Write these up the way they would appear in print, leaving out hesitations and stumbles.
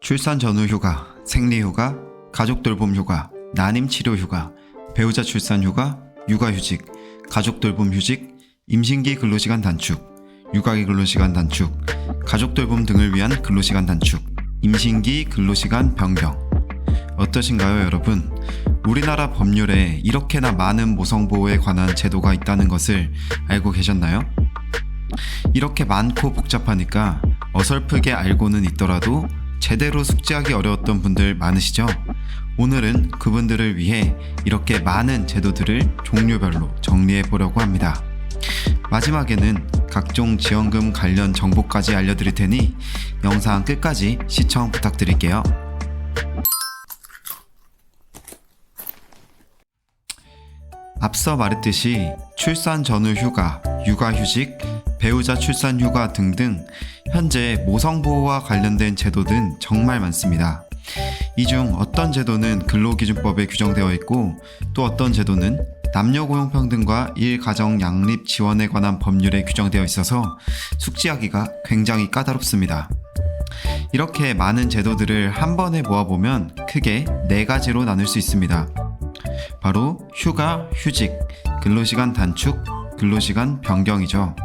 출산 전후 휴가, 생리 휴가, 가족 돌봄 휴가, 난임 치료 휴가, 배우자 출산 휴가, 육아휴직, 가족 돌봄 휴직, 임신기 근로시간 단축, 육아기 근로시간 단축, 가족 돌봄 등을 위한 근로시간 단축, 임신기 근로시간 변경. 어떠신가요, 여러분? 우리나라 법률에 이렇게나 많은 모성보호에 관한 제도가 있다는 것을 알고 계셨나요? 이렇게 많고 복잡하니까 어설프게 알고는 있더라도 제대로 숙지하기 어려웠던 분들 많으시죠? 오늘은 그분들을 위해 이렇게 많은 제도들을 종류별로 정리해 보려고 합니다. 마지막에는 각종 지원금 관련 정보까지 알려드릴 테니 영상 끝까지 시청 부탁드릴게요. 앞서 말했듯이 출산 전후 휴가, 육아휴직, 배우자 출산 휴가 등등 현재 모성보호와 관련된 제도는 정말 많습니다. 이 중 어떤 제도는 근로기준법에 규정되어 있고 또 어떤 제도는 남녀고용평등과 일가정 양립 지원에 관한 법률에 규정되어 있어서 숙지하기가 굉장히 까다롭습니다. 이렇게 많은 제도들을 한 번에 모아보면 크게 4가지로 나눌 수 있습니다. 바로 휴가, 휴직, 근로시간 단축, 근로시간 변경이죠.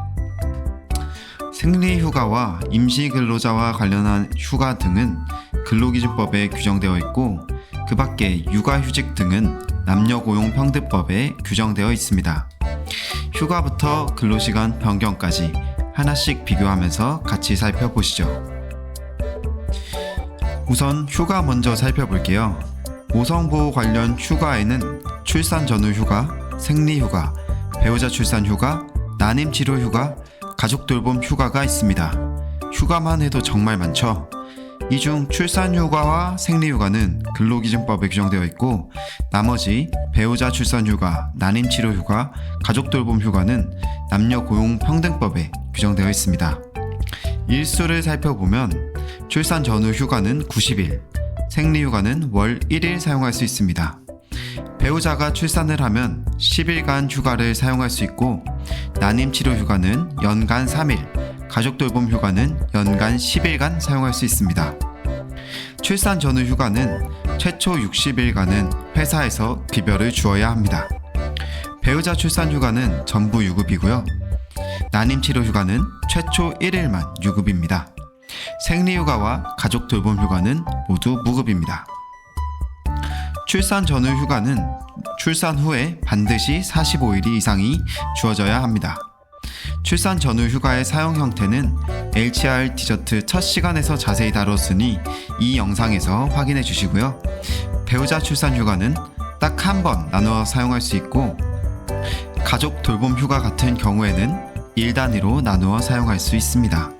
생리휴가와 임시근로자와 관련한 휴가 등은 근로기준법에 규정되어 있고 그 밖에 육아휴직 등은 남녀고용평등법에 규정되어 있습니다. 휴가부터 근로시간 변경까지 하나씩 비교하면서 같이 살펴보시죠. 우선 휴가 먼저 살펴볼게요. 모성보호 관련 휴가에는 출산 전후 휴가, 생리휴가, 배우자 출산 휴가, 난임치료 휴가, 가족 돌봄 휴가가 있습니다. 휴가만 해도 정말 많죠? 이 중 출산 휴가와 생리 휴가는 근로기준법에 규정되어 있고 나머지 배우자 출산 휴가, 난임 치료 휴가, 가족 돌봄 휴가는 남녀고용평등법에 규정되어 있습니다. 일수를 살펴보면 출산 전후 휴가는 90일, 생리 휴가는 월 1일 사용할 수 있습니다. 배우자가 출산을 하면 10일간 휴가를 사용할 수 있고 난임 치료 휴가는 연간 3일, 가족 돌봄 휴가는 연간 10일간 사용할 수 있습니다. 출산 전후 휴가는 최초 60일간은 회사에서 급여를 주어야 합니다. 배우자 출산 휴가는 전부 유급이고요. 난임 치료 휴가는 최초 1일만 유급입니다. 생리 휴가와 가족 돌봄 휴가는 모두 무급입니다. 출산 전후 휴가는 출산 후에 반드시 45일 이상이 주어져야 합니다. 출산 전후 휴가의 사용 형태는 LCR 디저트 첫 시간에서 자세히 다뤘으니 이 영상에서 확인해 주시고요. 배우자 출산 휴가는 딱 한 번 나누어 사용할 수 있고 가족 돌봄 휴가 같은 경우에는 일 단위로 나누어 사용할 수 있습니다.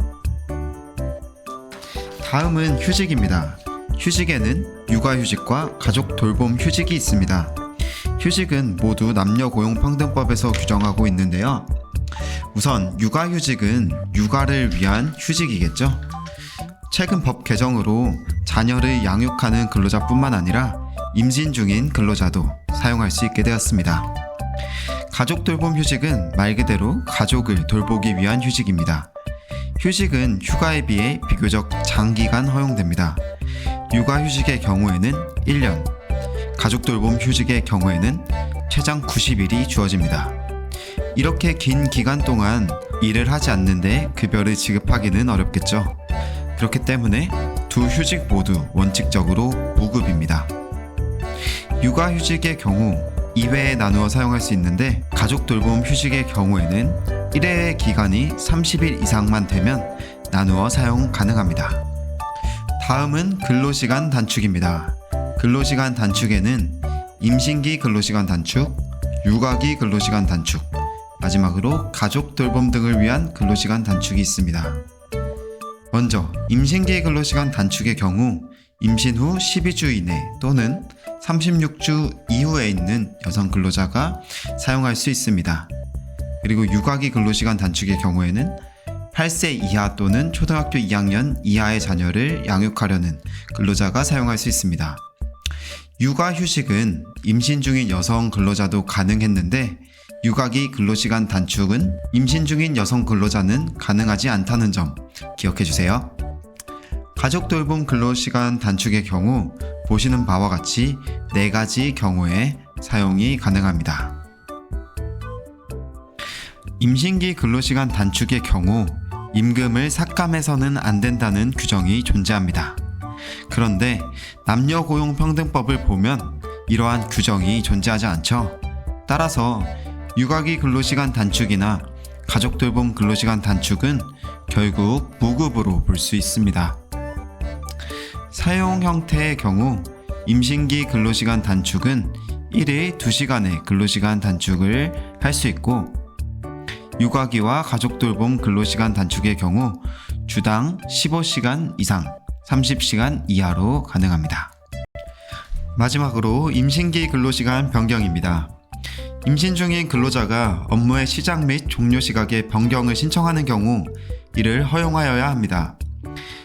다음은 휴직입니다. 휴직에는 육아휴직과 가족 돌봄 휴직이 있습니다. 휴직은 모두 남녀고용평등법에서 규정하고 있는데요. 우선 육아휴직은 육아를 위한 휴직이겠죠. 최근 법 개정으로 자녀를 양육하는 근로자뿐만 아니라 임신 중인 근로자도 사용할 수 있게 되었습니다. 가족 돌봄 휴직은 말 그대로 가족을 돌보기 위한 휴직입니다. 휴직은 휴가에 비해 비교적 장기간 허용됩니다. 육아휴직의 경우에는 1년, 가족 돌봄 휴직의 경우에는 최장 90일이 주어집니다. 이렇게 긴 기간 동안 일을 하지 않는데 급여를 지급하기는 어렵겠죠. 그렇기 때문에 두 휴직 모두 원칙적으로 무급입니다. 육아휴직의 경우 2회에 나누어 사용할 수 있는데 가족 돌봄 휴직의 경우에는 1회의 기간이 30일 이상만 되면 나누어 사용 가능합니다. 다음은 근로시간 단축입니다. 근로시간 단축에는 임신기 근로시간 단축, 육아기 근로시간 단축, 마지막으로 가족 돌봄 등을 위한 근로시간 단축이 있습니다. 먼저 임신기 근로시간 단축의 경우 임신 후 12주 이내 또는 36주 이후에 있는 여성 근로자가 사용할 수 있습니다. 그리고 육아기 근로시간 단축의 경우에는 8세 이하 또는 초등학교 2학년 이하의 자녀를 양육하려는 근로자가 사용할 수 있습니다. 육아휴직은 임신 중인 여성 근로자도 가능했는데 육아기 근로시간 단축은 임신 중인 여성 근로자는 가능하지 않다는 점 기억해 주세요. 가족 돌봄 근로시간 단축의 경우 보시는 바와 같이 4가지 경우에 사용이 가능합니다. 임신기 근로시간 단축의 경우 임금을 삭감해서는 안 된다는 규정이 존재합니다. 그런데 남녀고용평등법을 보면 이러한 규정이 존재하지 않죠. 따라서 육아기 근로시간 단축이나 가족돌봄 근로시간 단축은 결국 무급으로 볼 수 있습니다. 사용 형태의 경우 임신기 근로시간 단축은 1일 2시간의 근로시간 단축을 할 수 있고, 육아기와 가족돌봄 근로시간 단축의 경우 주당 15시간 이상 30시간 이하로 가능합니다. 마지막으로 임신기 근로시간 변경입니다. 임신 중인 근로자가 업무의 시작 및 종료 시각의 변경을 신청하는 경우 이를 허용하여야 합니다.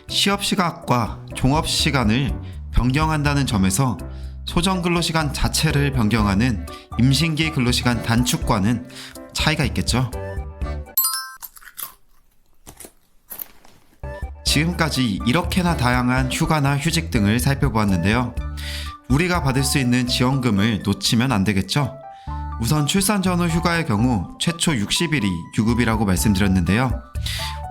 시업 시각과 종업 시간을 변경한다는 점에서 소정 근로시간 자체를 변경하는 임신기 근로시간 단축과는 차이가 있겠죠. 지금까지 이렇게나 다양한 휴가나 휴직 등을 살펴보았는데요. 우리가 받을 수 있는 지원금을 놓치면 안 되겠죠. 우선 출산 전후 휴가의 경우 최초 60일이 유급이라고 말씀드렸는데요.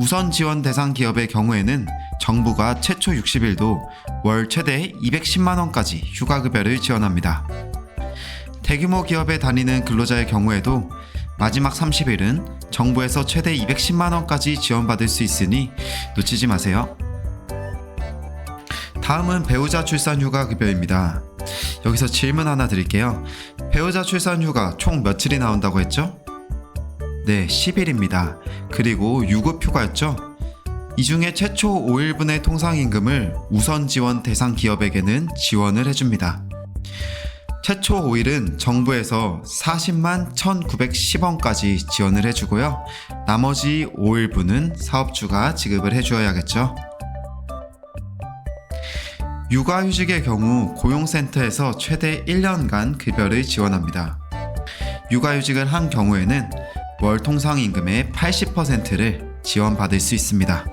우선 지원 대상 기업의 경우에는 정부가 최초 60일도 월 최대 210만원까지 휴가급여를 지원합니다. 대규모 기업에 다니는 근로자의 경우에도 마지막 30일은 정부에서 최대 210만원까지 지원받을 수 있으니 놓치지 마세요. 다음은 배우자 출산 휴가 급여입니다. 여기서 질문 하나 드릴게요. 배우자 출산 휴가 총 며칠이 나온다고 했죠? 네, 10일입니다. 그리고 유급 휴가였죠? 이 중에 최초 5일분의 통상임금을 우선 지원 대상 기업에게는 지원을 해줍니다. 최초 5일은 정부에서 40만 1,910원까지 지원을 해주고요. 나머지 5일분은 사업주가 지급을 해주어야겠죠. 육아휴직의 경우 고용센터에서 최대 1년간 급여를 지원합니다. 육아휴직을 한 경우에는 월 통상임금의 80%를 지원받을 수 있습니다.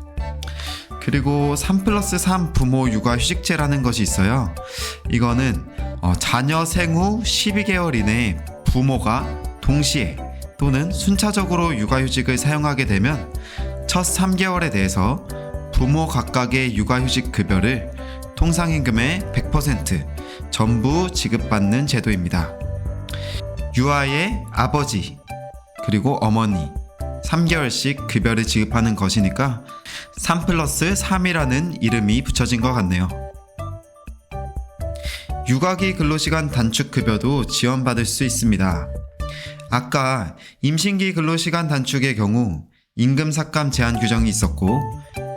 그리고 3+3 부모 육아휴직제라는 것이 있어요. 이거는 자녀 생후 12개월 이내에 부모가 동시에 또는 순차적으로 육아휴직을 사용하게 되면 첫 3개월에 대해서 부모 각각의 육아휴직 급여를 통상임금의 100% 전부 지급받는 제도입니다. 유아의 아버지 그리고 어머니 3개월씩 급여를 지급하는 것이니까 3+3이라는 이름이 붙여진 것 같네요. 육아기 근로시간 단축 급여도 지원받을 수 있습니다. 아까 임신기 근로시간 단축의 경우 임금 삭감 제한 규정이 있었고,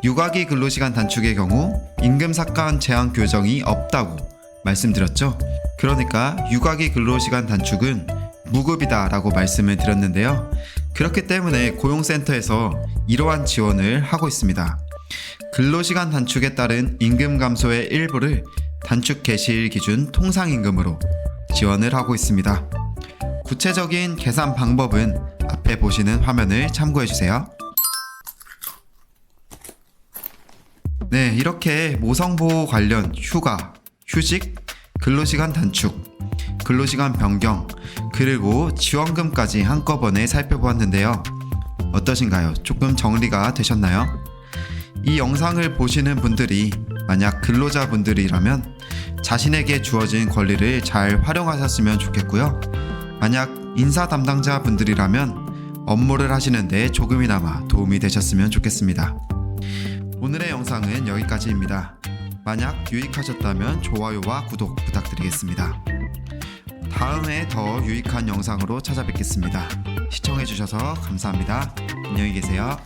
육아기 근로시간 단축의 경우 임금 삭감 제한 규정이 없다고 말씀드렸죠. 그러니까 육아기 근로시간 단축은 무급이다 라고 말씀을 드렸는데요. 그렇기 때문에 고용센터에서 이러한 지원을 하고 있습니다. 근로시간 단축에 따른 임금 감소의 일부를 단축 개시일 기준 통상임금으로 지원을 하고 있습니다. 구체적인 계산 방법은 앞에 보시는 화면을 참고해주세요. 네, 이렇게 모성보호 관련 휴가, 휴직, 근로시간 단축, 근로시간 변경, 그리고 지원금까지 한꺼번에 살펴보았는데요. 어떠신가요? 조금 정리가 되셨나요? 이 영상을 보시는 분들이 만약 근로자분들이라면 자신에게 주어진 권리를 잘 활용하셨으면 좋겠고요. 만약 인사 담당자 분들이라면 업무를 하시는데 조금이나마 도움이 되셨으면 좋겠습니다. 오늘의 영상은 여기까지입니다. 만약 유익하셨다면 좋아요와 구독 부탁드리겠습니다. 다음에 더 유익한 영상으로 찾아뵙겠습니다. 시청해주셔서 감사합니다. 안녕히 계세요.